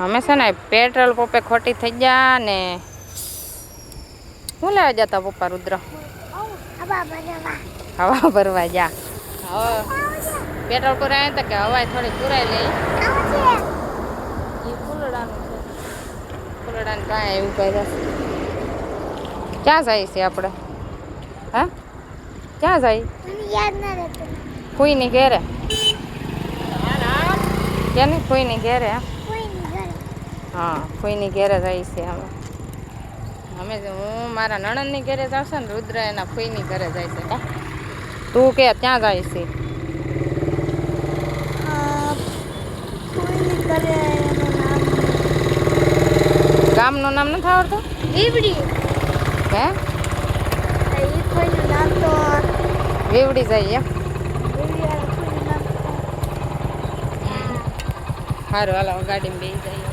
અમે છે ને પેટ્રોલ પંપે ખોટી થઈ ગયા ને શું લેવા જતા પપ્પા રુદ્ર? હવા ભરવા જા. હવે પેટ્રોલ પુરાય તો કે હવા થોડી પુરાઈ લઈ. એ ફૂલડાનું છે. ફૂલડાને કાંઈ એવું કર્યા. ક્યાં જાય છે આપણે? હા ક્યાં જાય? યાદ ના રહેતું. ફૂઈની ઘેરે. ક્યાંની ફૂઈની ઘેરે? હા ફૂઈની ઘેરે જાય છે અમે. હું મારા નણંદની ઘરે જાવશે ને રુદ્ર એના ફૂઈની ઘરે જાય છે. તું કે ત્યાં જાય છે? ગામનું નામ નથી આવડતું? વીવડી. હે કોઈનું નામ તો વેવડી જાય એમ? સારું હાલો ગાડીમાં બેસી જાય.